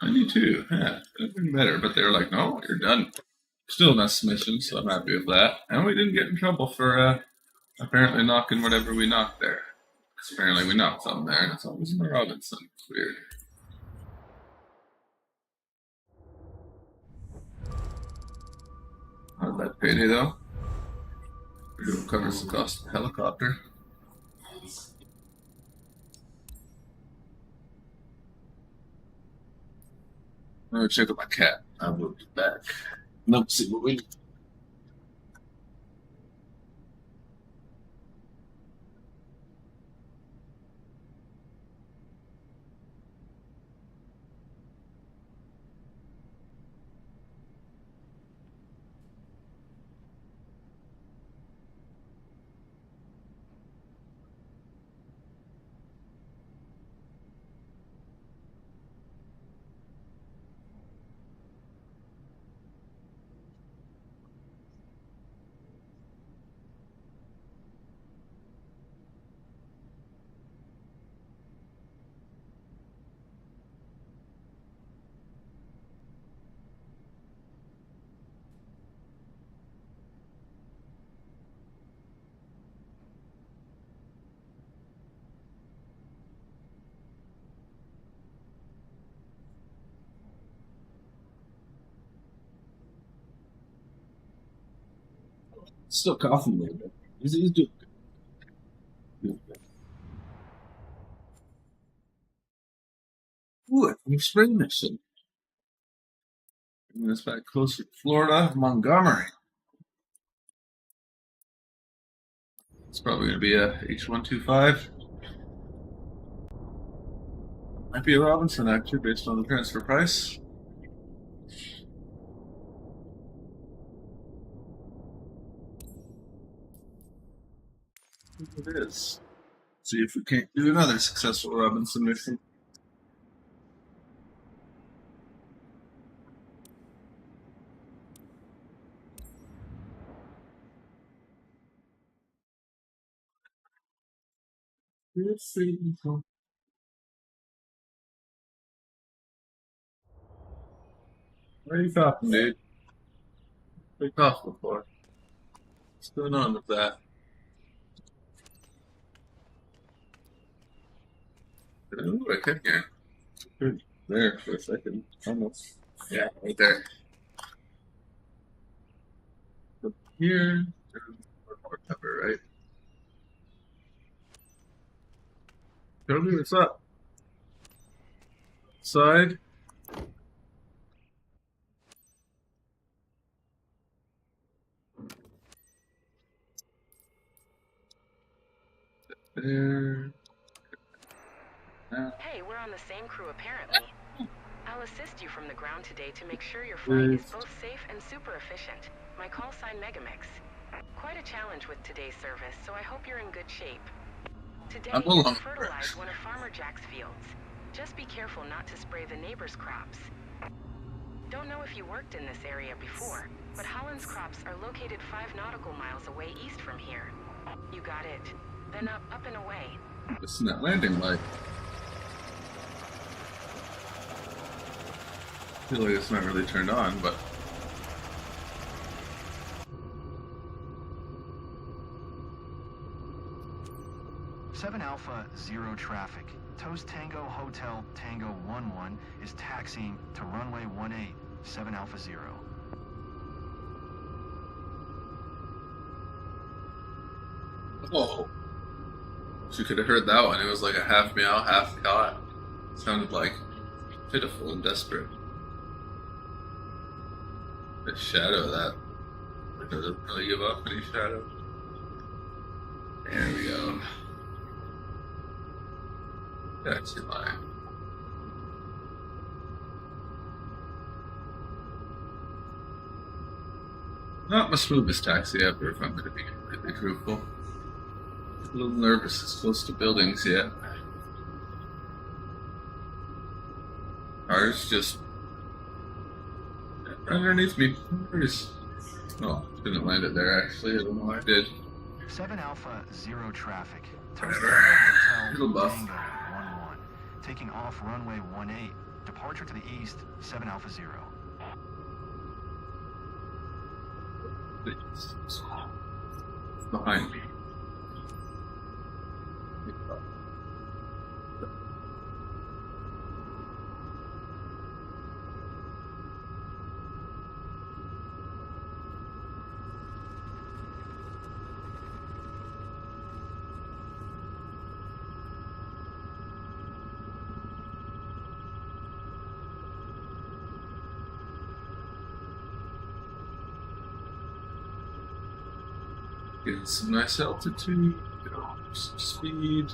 92. Yeah, could have been better, but they were like, no, you're done. Still not submission, so I'm happy with that. And we didn't get in trouble for apparently knocking whatever we knocked there. 'Cause apparently we knocked something there, and it's always in the Robinson. It's weird. How'd that payday though? It covers the cost of the helicopter. I'm gonna check out my cat. I will be back. Let's see what we. Still coughing a little bit. He's doing good. Ooh, new spring mission. Bringing us back closer to Florida, Montgomery. It's probably going to be a H125. Might be a Robinson, actually, based on the transfer price. It is. See if we can't do another successful Robinson mission. Let's see. Why are you coughing, dude? What are you coughing for? What's going on with that? Ooh, I can hear. Good. There for a second. Almost. Yeah, right there. Up here. More cover, right? Tell me what's up. Side. There. Hey, we're on the same crew apparently. I'll assist you from the ground today to make sure your flight is both safe and super efficient. My call sign Megamix. Quite a challenge with today's service, so I hope you're in good shape. Today, I'm you along. fertilize one of Farmer Jack's fields. Just be careful not to spray the neighbor's crops. Don't know if you worked in this area before, but Holland's crops are located 5 nautical miles away east from here. You got it. Then up and away. Listen to that landing light. I feel like it's not really turned on, but. Seven Alpha Zero traffic. Toast Tango Hotel Tango 11 is taxiing to runway 18, 7 Alpha Zero. Whoa. She could have heard that one. It was like a half meow, half caw. Sounded like pitiful and desperate. The shadow of that. It doesn't really give up any shadow. There we go. That's in line. Not my smoothest taxi ever, if I'm going to be completely truthful. A little nervous. It's close to buildings yet. Cars just right underneath me. Oh, didn't land it there actually. I don't know why I did. 7 Alpha, 0 traffic. Whatever. Hotel Little buff. Tango 11. Taking off runway 18. Departure to the east, 7 Alpha 0. It's behind me. Getting some nice altitude, some speed,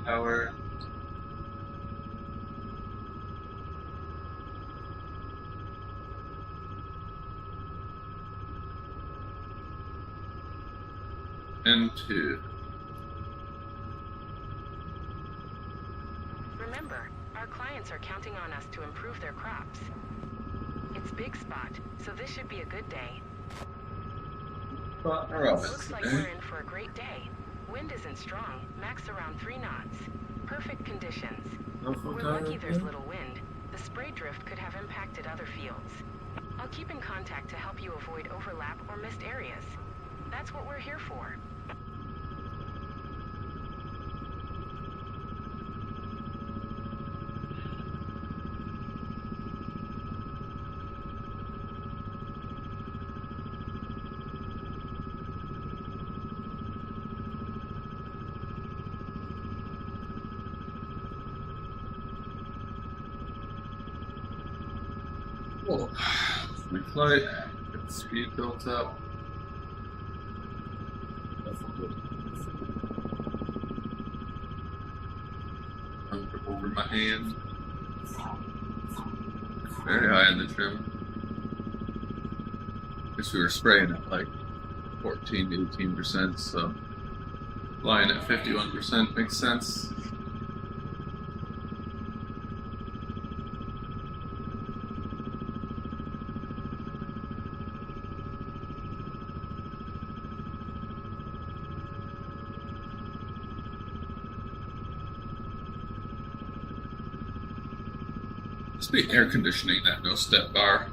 power. And 2. Remember, our clients are counting on us to improve their crops. It's Big Spot, so this should be a good day. Looks like we're in for a great day. Wind isn't strong, max around 3 knots. Perfect conditions. We're lucky there's little wind. The spray drift could have impacted other fields. I'll keep in contact to help you avoid overlap or missed areas. That's what we're here for. Cool. We flight, get the speed built up. Over my hand. Very high in the trim. Guess we were spraying at like 14 to 18%, so flying at 51% makes sense. Must be air conditioning that no step bar.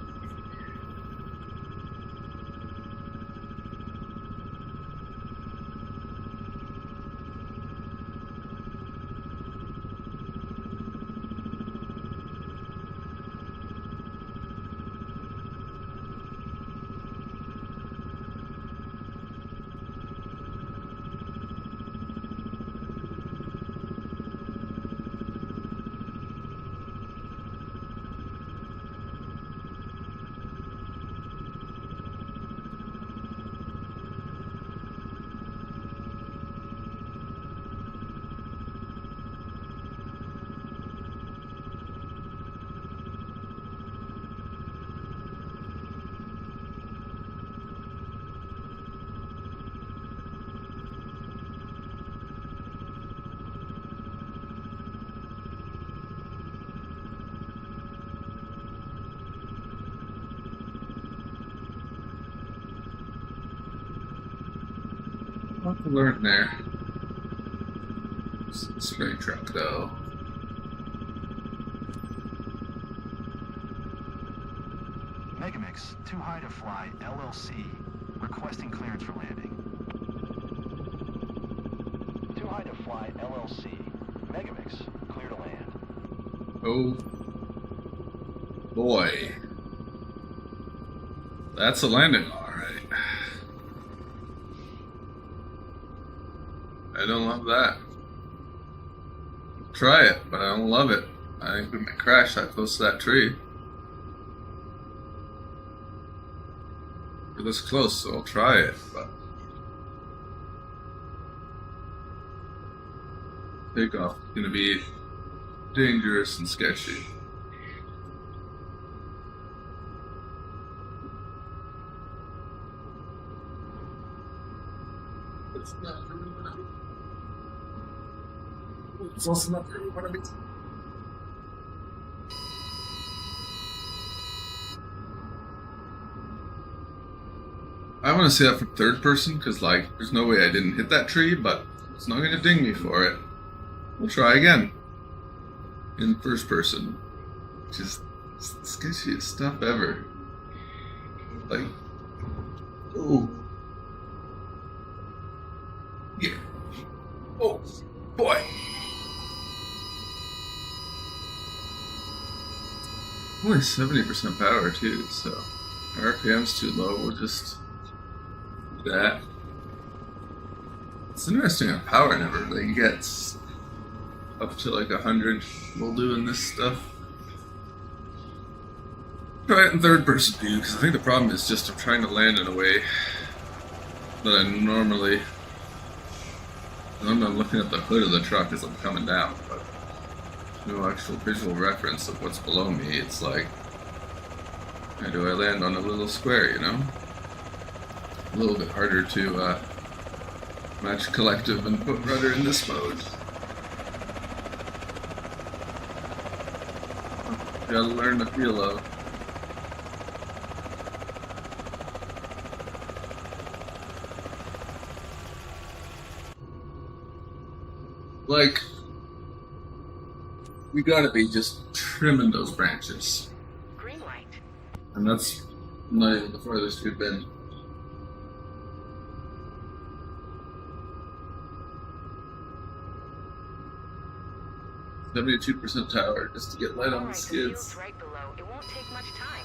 What to learn there? Spray truck though. Megamix, Too High to Fly, LLC, requesting clearance for landing. Too High to Fly, LLC, Megamix, clear to land. Oh boy. That's a landing, alright. I don't love that. Try it, but I don't love it. I think we might crash that close to that tree. We're this close, so I'll try it, but takeoff is gonna be dangerous and sketchy. It's also not very one of it. I want to see that from third person because, like, there's no way I didn't hit that tree, but it's not going to ding me for it. We'll try again in first person. Just the sketchiest stuff ever. Like, oh, yeah, oh boy. Only 70% power too, so RPM's too low. We'll just do that. It's interesting how power never really gets up to like 100 while doing this stuff. Try it in third person view, because I think the problem is just I'm trying to land in a way that I normally. I'm looking at the hood of the truck as I'm coming down, but no actual visual reference of what's below me. It's like, how do I land on a little square, you know? A little bit harder to match collective and put rudder in this mode. Gotta learn the feel of. Like, we gotta be just trimming those branches. Green light. And that's not even the farthest we've been. %72% tower just to get light on the Alright, the field's skids. right below. It won't take much time.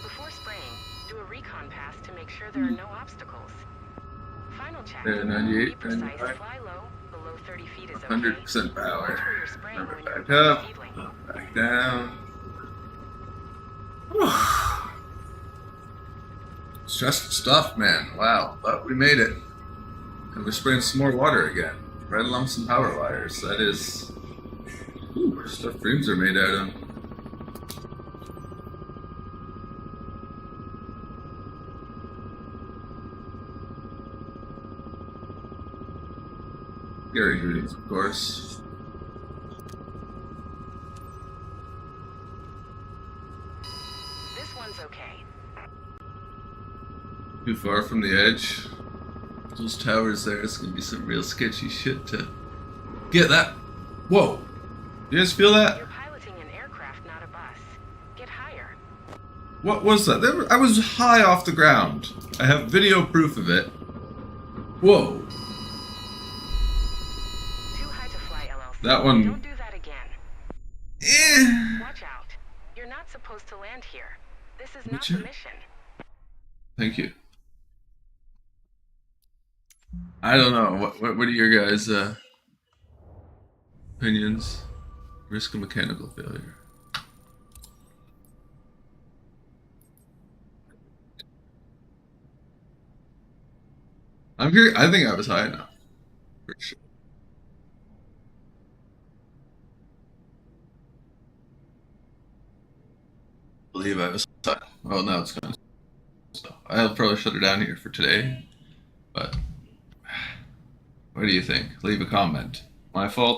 Before spraying, do a recon pass to make sure there are no obstacles. Final check. Yeah, 98, Be precise, 95. fly low. Below 30 feet is okay. 100% Watch power. where you're spraying Remember, when you're back up, field lane. back down. Stressful stuff, man. Wow, but we made it. And we're spraying some more water again. Red lumps and power wires. That is stuff dreams are made out of. Gary greetings, of course. This one's okay. Too far from the edge. Those towers there, it's gonna be some real sketchy shit to get that. Whoa! You guys feel that? You're piloting an aircraft, not a bus. Get higher. What was that? I was high off the ground. I have video proof of it. Whoa! Too high to fly, LLC. That one- Don't do that again. Eh. Watch out. You're not supposed to land here. This is not Watch the out. mission. Thank you. I don't know. What are your guys' opinions? Risk of mechanical failure. I'm here. I think I was high enough. For sure. Believe I was high. Well, now it's gone. So I'll probably shut her down here for today. But what do you think? Leave a comment. My fault?